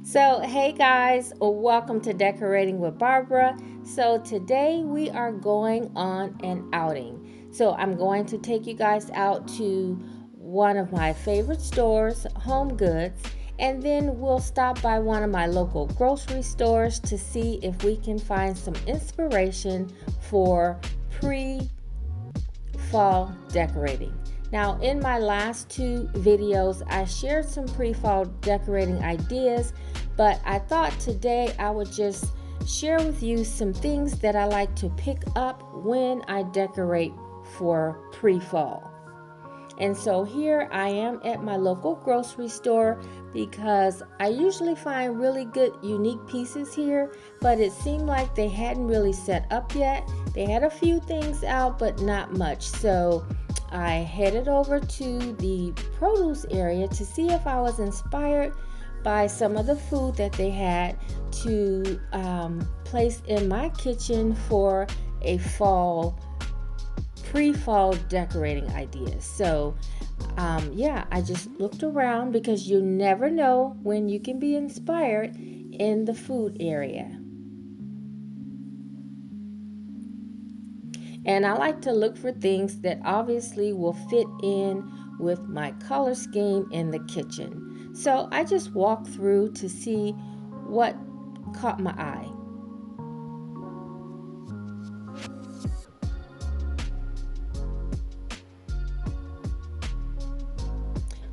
So, hey guys, welcome to Decorating with Barbara. So, today we are going on an outing. So, I'm going to take you guys out to one of my favorite stores, HomeGoods, and then we'll stop by one of my local grocery stores to see if we can find some inspiration for pre-fall decorating. Now, in my last two videos, I shared some pre-fall decorating ideas, but I thought today I would just share with you some things that I like to pick up when I decorate for pre-fall. And so here I am at my local grocery store because I usually find really good unique pieces here, but it seemed like they hadn't really set up yet. They had a few things out, but not much. So I headed over to the produce area to see if I was inspired by some of the food that they had to place in my kitchen for a pre-fall decorating ideas. So I just looked around because you never know when you can be inspired in the food area. And I like to look for things that obviously will fit in with my color scheme in the kitchen. So I just walked through to see what caught my eye.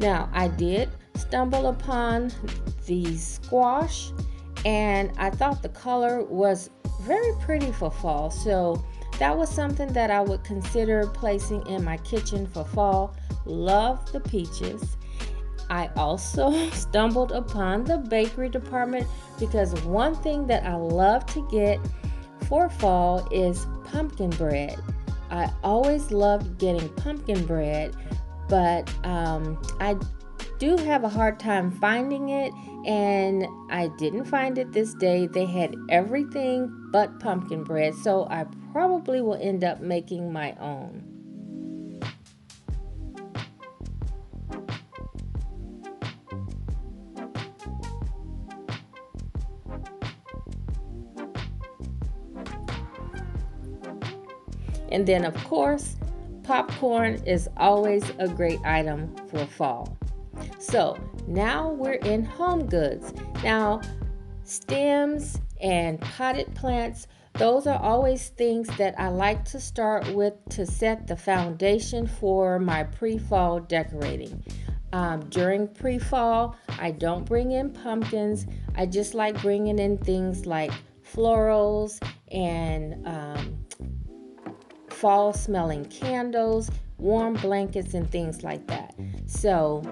Now, I did stumble upon the squash, and I thought the color was very pretty for fall. So that was something that I would consider placing in my kitchen for fall. Love the peaches. I also stumbled upon the bakery department because one thing that I love to get for fall is pumpkin bread. I always loved getting pumpkin bread, but I do have a hard time finding it, and I didn't find it this day. They had everything but pumpkin bread, so I probably will end up making my own. And then, of course, popcorn is always a great item for fall. So now we're in HomeGoods. Now, stems and potted plants, those are always things that I like to start with to set the foundation for my pre-fall decorating. During pre-fall, I don't bring in pumpkins. I just like bringing in things like florals and fall smelling candles, warm blankets, and things like that. So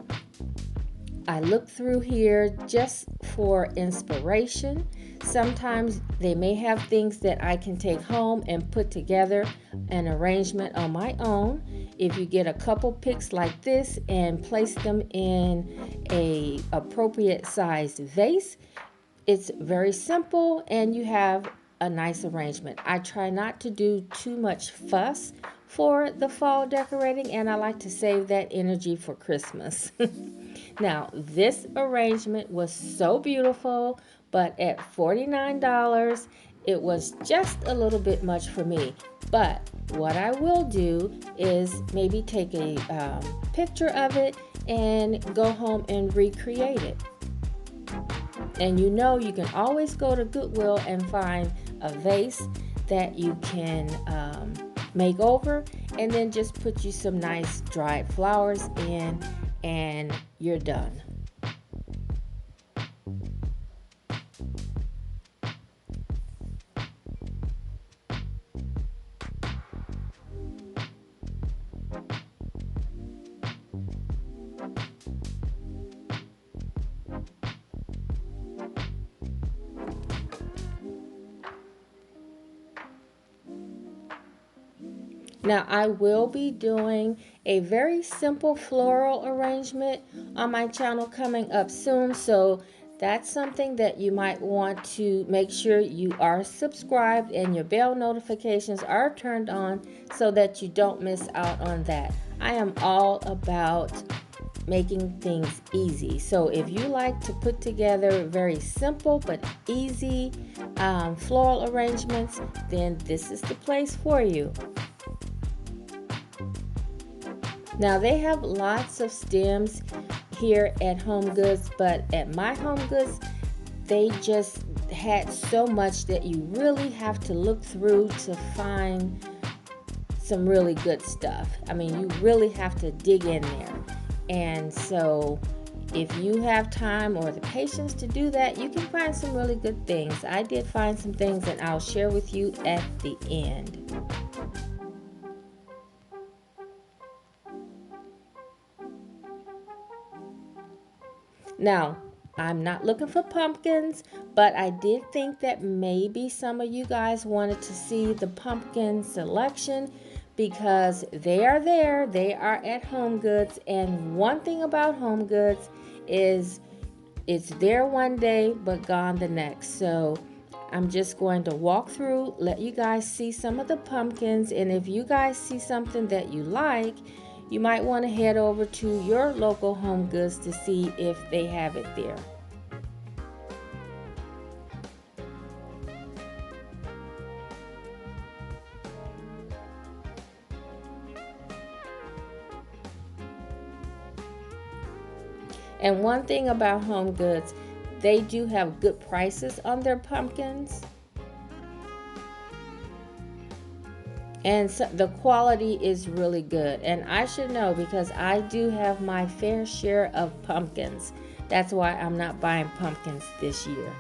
I look through here just for inspiration. Sometimes they may have things that I can take home and put together an arrangement on my own. If you get a couple picks like this and place them in a appropriate sized vase, it's very simple and you have a nice arrangement. I try not to do too much fuss for the fall decorating, and I like to save that energy for Christmas. Now, this arrangement was so beautiful, but at $49, it was just a little bit much for me. But what I will do is maybe take a picture of it and go home and recreate it. And you know, you can always go to Goodwill and find a vase that you can make over, and then just put you some nice dried flowers in, and you're done. Now, I will be doing a very simple floral arrangement on my channel coming up soon, so that's something that you might want to make sure you are subscribed and your bell notifications are turned on so that you don't miss out on that. I am all about making things easy. So if you like to put together very simple but easy floral arrangements, then this is the place for you. Now they have lots of stems here at HomeGoods, but at my HomeGoods, they just had so much that you really have to look through to find some really good stuff. I mean, you really have to dig in there. And so if you have time or the patience to do that, you can find some really good things. I did find some things and I'll share with you at the end. Now, I'm not looking for pumpkins, but I did think that maybe some of you guys wanted to see the pumpkin selection because they are there. They are at HomeGoods, and one thing about HomeGoods is it's there one day but gone the next. So I'm just going to walk through, let you guys see some of the pumpkins, and if you guys see something that you like, you might want to head over to your local HomeGoods to see if they have it there. And one thing about HomeGoods, they do have good prices on their pumpkins. And so the quality is really good. And I should know because I do have my fair share of pumpkins. That's why I'm not buying pumpkins this year.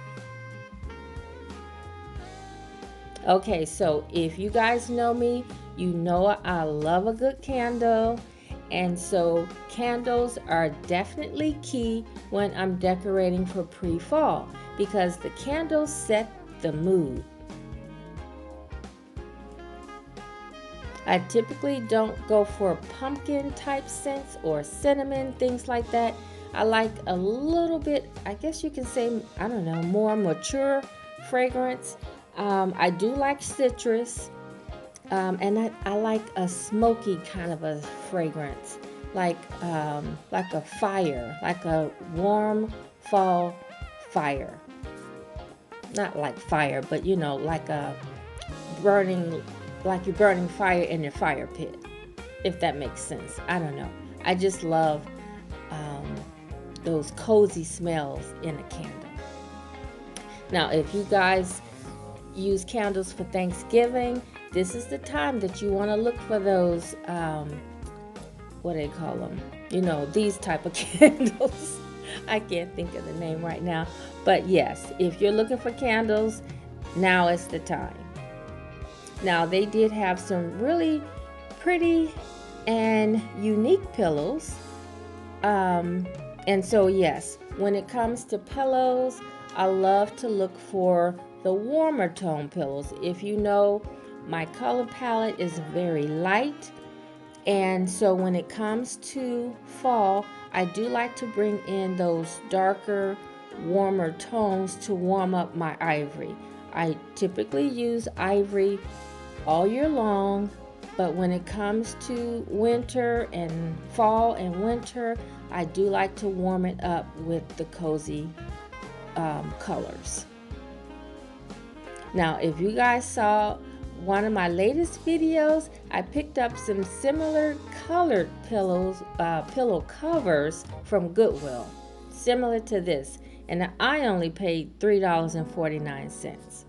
Okay, so if you guys know me, you know I love a good candle. And so candles are definitely key when I'm decorating for pre-fall because the candles set the mood. I typically don't go for pumpkin type scents or cinnamon, things like that. I like a little bit, I guess you can say, I don't know, more mature fragrance. I do like citrus, and I like a smoky kind of a fragrance, like a fire, like a warm fall fire. Not like fire, but you know, like a burning, like you're burning fire in your fire pit, if that makes sense. I don't know. I just love those cozy smells in a candle. Now, if you guys use candles for Thanksgiving, this is the time that you want to look for those, what do they call them? You know, these type of candles. I can't think of the name right now. But yes, if you're looking for candles, now is the time. Now, they did have some really pretty and unique pillows. And so, yes, when it comes to pillows, I love to look for the warmer tone pillows. If you know, my color palette is very light. And so when it comes to fall, I do like to bring in those darker, warmer tones to warm up my ivory. I typically use ivory all year long, but when it comes to winter and fall and winter, I do like to warm it up with the cozy colors. Now, if you guys saw one of my latest videos, I picked up some similar colored pillows, pillow covers from Goodwill, similar to this, and I only paid $3.49.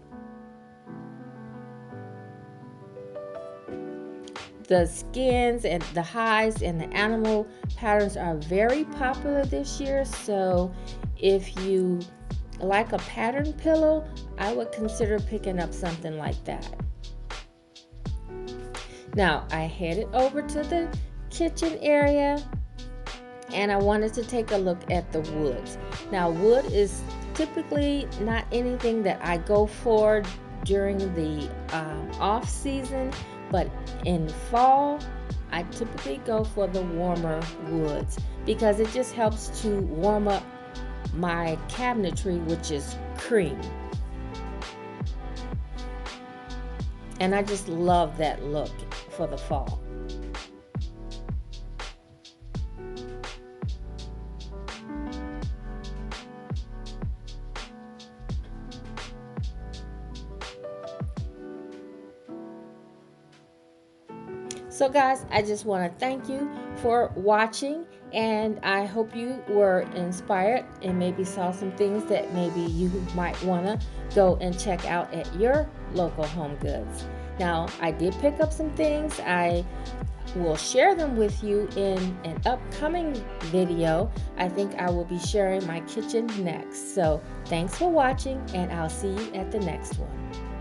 The skins and the hides and the animal patterns are very popular this year, so if you like a pattern pillow, I would consider picking up something like that. Now, I headed over to the kitchen area and I wanted to take a look at the woods. Now, wood is typically not anything that I go for during the off season, but in fall, I typically go for the warmer woods because it just helps to warm up my cabinetry, which is cream. And I just love that look for the fall. So guys, I just want to thank you for watching, and I hope you were inspired and maybe saw some things that maybe you might want to go and check out at your local HomeGoods. Now, I did pick up some things. I will share them with you in an upcoming video. I think I will be sharing my kitchen next. So thanks for watching, and I'll see you at the next one.